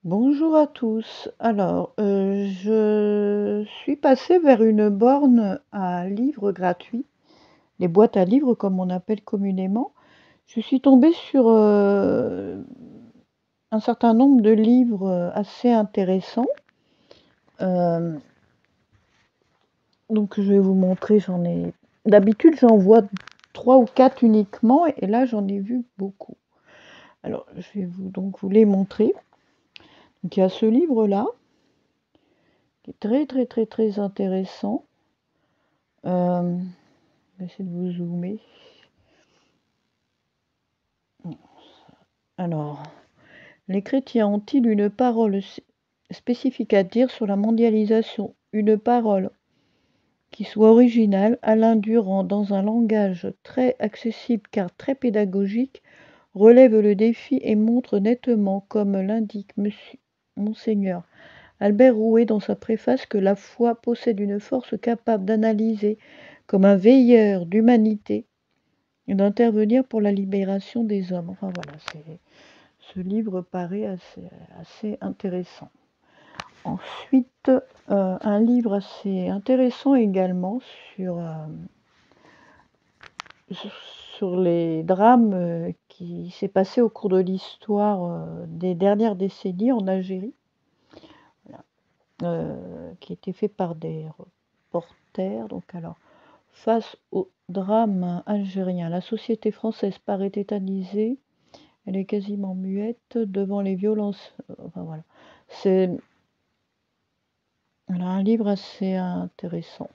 Bonjour à tous. Alors, je suis passée vers une borne à livres gratuits, les boîtes à livres comme on appelle communément. Je suis tombée sur, un certain nombre de livres, assez intéressants. Hem, donc je vais vous montrer, d'habitude j'en vois 3 ou 4 uniquement et là j'en ai vu beaucoup. Alors je vais vous les montrer. Donc il y a ce livre-là, qui est très, très, très, très intéressant. Je vais essayer de vous zoomer. Alors, les chrétiens ont-ils une parole spécifique à dire sur la mondialisation? Une parole qui soit originale, Alain Durand, dans un langage très accessible car très pédagogique, relève le défi et montre nettement, comme l'indique Monseigneur Albert Rouet dans sa préface, que la foi possède une force capable d'analyser comme un veilleur d'humanité et d'intervenir pour la libération des hommes. Enfin voilà, ce livre paraît assez intéressant. Ensuite, un livre assez intéressant également sur, sur les drames qui s'est passé au cours de l'histoire des dernières décennies en Algérie, qui a été fait par des reporters. Donc alors, face au drame algérien, la société française paraît tétanisée. Elle est quasiment muette devant les violences. Enfin voilà. C'est voilà, un livre assez intéressant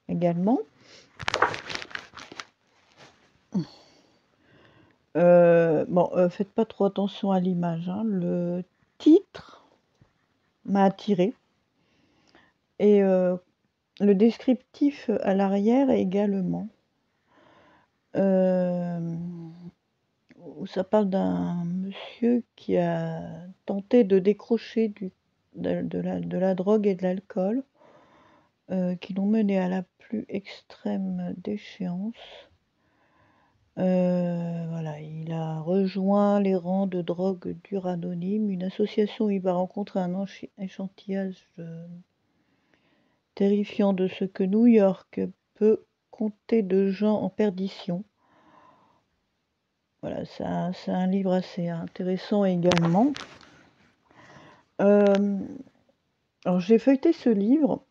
également. Bon, faites pas trop attention à l'image, hein. Le titre m'a attiré et le descriptif à l'arrière également. Où ça parle d'un monsieur qui a tenté de décrocher de la drogue et de l'alcool, qui l'ont mené à la plus extrême déchéance. Voilà, il a rejoint les rangs de Drogue Dure Anonyme, une association où il va rencontrer un échantillage, terrifiant de ce que New York peut compter de gens en perdition. Voilà, c'est un livre assez intéressant également. Alors j'ai feuilleté ce livre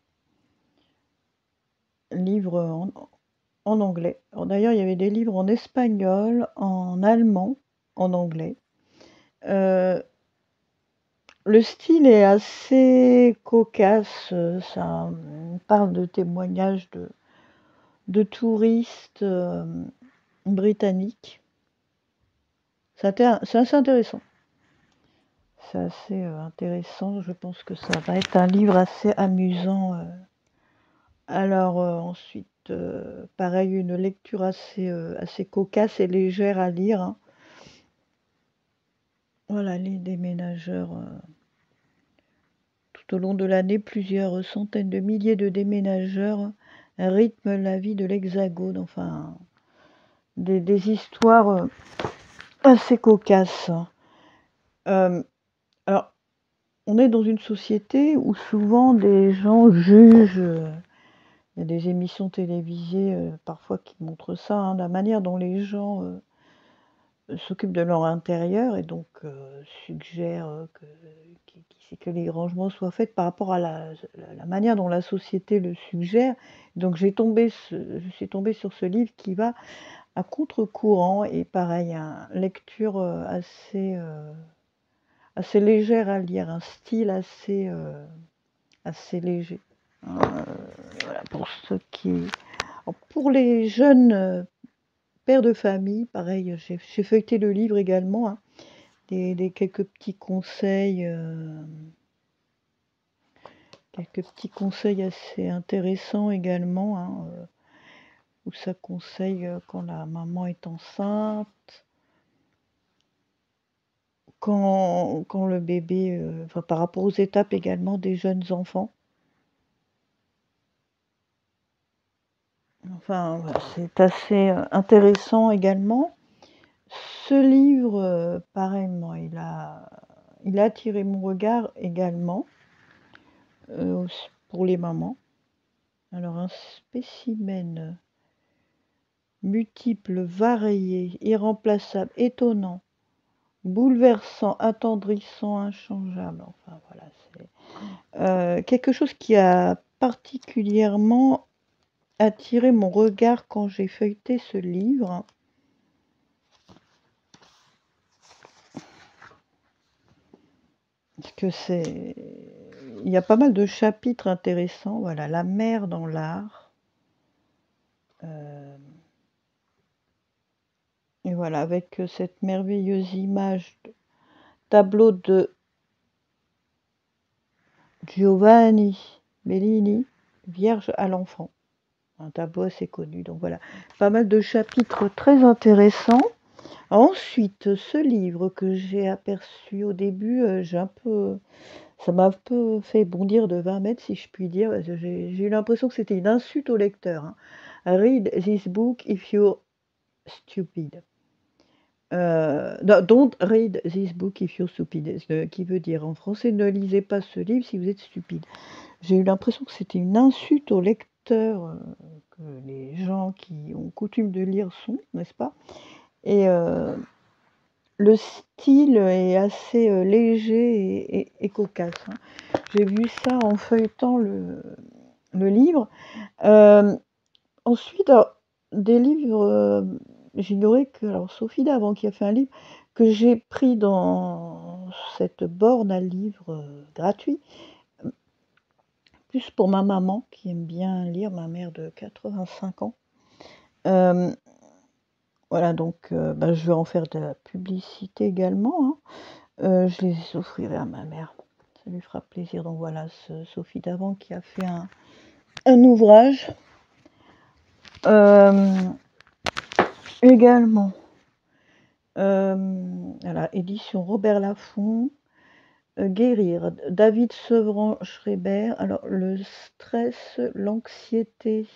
en anglais. Alors d'ailleurs, il y avait des livres en espagnol, en allemand, en anglais. Le style est assez cocasse, ça parle de témoignages de touristes, britanniques. C'est assez intéressant. C'est assez, intéressant. Je pense que ça va être un livre assez amusant. Alors, ensuite, pareil, une lecture assez cocasse et légère à lire, hein. Voilà, Les Déménageurs, tout au long de l'année, plusieurs centaines de milliers de déménageurs rythment la vie de l'Hexagone. Enfin, des histoires, assez cocasses. Alors, on est dans une société où souvent des gens jugent, il y a des émissions télévisées, parfois qui montrent ça, hein, la manière dont les gens, s'occupent de leur intérieur et donc suggèrent, que les rangements soient faits par rapport à la manière dont la société le suggère. Donc je suis tombée sur ce livre qui va à contre-courant et pareil, lecture, assez légère à lire, un style assez léger. Voilà pour ceux qui pour les jeunes, pères de famille, pareil, j'ai feuilleté le livre également, hein. Des quelques petits conseils assez intéressants également, hein, où ça conseille, quand la maman est enceinte, quand le bébé, enfin par rapport aux étapes également des jeunes enfants. Enfin voilà, c'est assez, intéressant également. Ce livre, pareillement, il a attiré mon regard également, pour les mamans. Alors un spécimen multiple, varié, irremplaçable, étonnant, bouleversant, attendrissant, inchangeable. Enfin voilà, c'est quelque chose qui a particulièrement attiré mon regard quand j'ai feuilleté ce livre. Parce que il y a pas mal de chapitres intéressants. Voilà, la mer dans l'art. Et voilà, avec cette merveilleuse image, tableau de Giovanni Bellini, Vierge à l'enfant. Un tableau assez connu. Donc voilà, pas mal de chapitres très intéressants. Ensuite, ce livre que j'ai aperçu au début, ça m'a un peu fait bondir de 20 mètres, si je puis dire. J'ai eu l'impression que c'était une insulte au lecteur. Hein. Read this book if you're stupid. Don't read this book if you're stupid. Qui veut dire en français, ne lisez pas ce livre si vous êtes stupide. J'ai eu l'impression que c'était une insulte au lecteur, que les gens qui ont coutume de lire sont, n'est-ce pas? Et le style est assez léger et cocasse. Hein. J'ai vu ça en feuilletant le livre. Ensuite, alors, des livres, j'ignorais que, alors Sophie Davant qui a fait un livre que j'ai pris dans cette borne à livres gratuits, plus pour ma maman qui aime bien lire, ma mère de 85 ans. Voilà, donc je vais en faire de la publicité également. Hein. Je les offrirai à ma mère, ça lui fera plaisir. Donc voilà, Sophie Davant qui a fait un ouvrage. Également, voilà, édition Robert Laffont, Guérir, David Sevran-Schreiber. Alors, le stress, l'anxiété.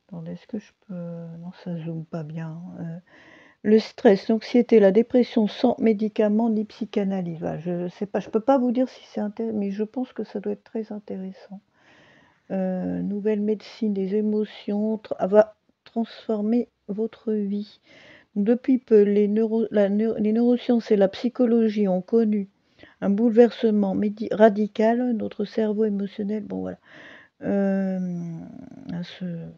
Attendez, est-ce que je peux. Non, ça zoome pas bien. Le stress, l'anxiété, la dépression sans médicaments ni psychanalyse. Voilà, je sais pas, je peux pas vous dire si c'est intéressant, mais je pense que ça doit être très intéressant. Nouvelle médecine des émotions va transformer votre vie. Depuis peu, les neurosciences et la psychologie ont connu un bouleversement radical, notre cerveau émotionnel. Bon, voilà. Ce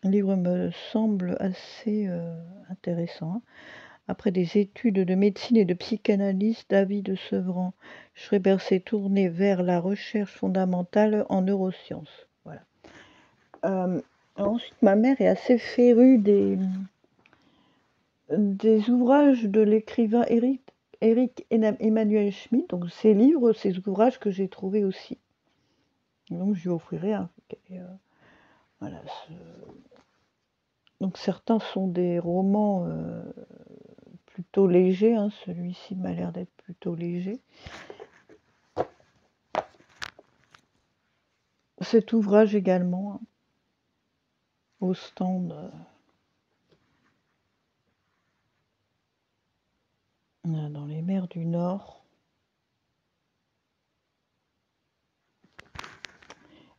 livre me semble assez intéressant. Hein. Après des études de médecine et de psychanalyse, David Sevran-Schreiber s'est tourné vers la recherche fondamentale en neurosciences. Voilà. Ensuite, ma mère est assez férue des ouvrages de l'écrivain Éric Emmanuel Schmitt, donc ces livres, ces ouvrages que j'ai trouvés aussi. Donc je lui offrirai un. Voilà. Donc certains sont des romans plutôt légers, hein. Celui-ci m'a l'air d'être plutôt léger. Cet ouvrage également, hein, au stand dans les mers du Nord.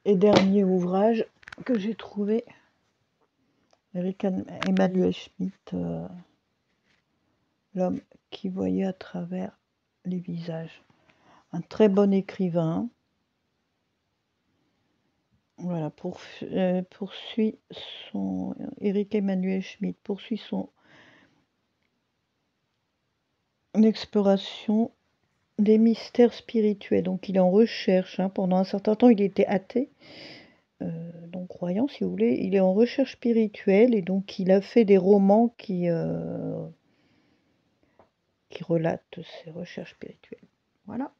Et dernier ouvrage que j'ai trouvé, Éric Emmanuel Schmitt, L'homme qui voyait à travers les visages. Un très bon écrivain. Voilà, poursuit son. Éric Emmanuel Schmitt poursuit son exploration des mystères spirituels. Donc il est en recherche. Hein. Pendant un certain temps, il était athée. Donc croyant, si vous voulez. Il est en recherche spirituelle et donc il a fait des romans qui relatent ses recherches spirituelles. Voilà.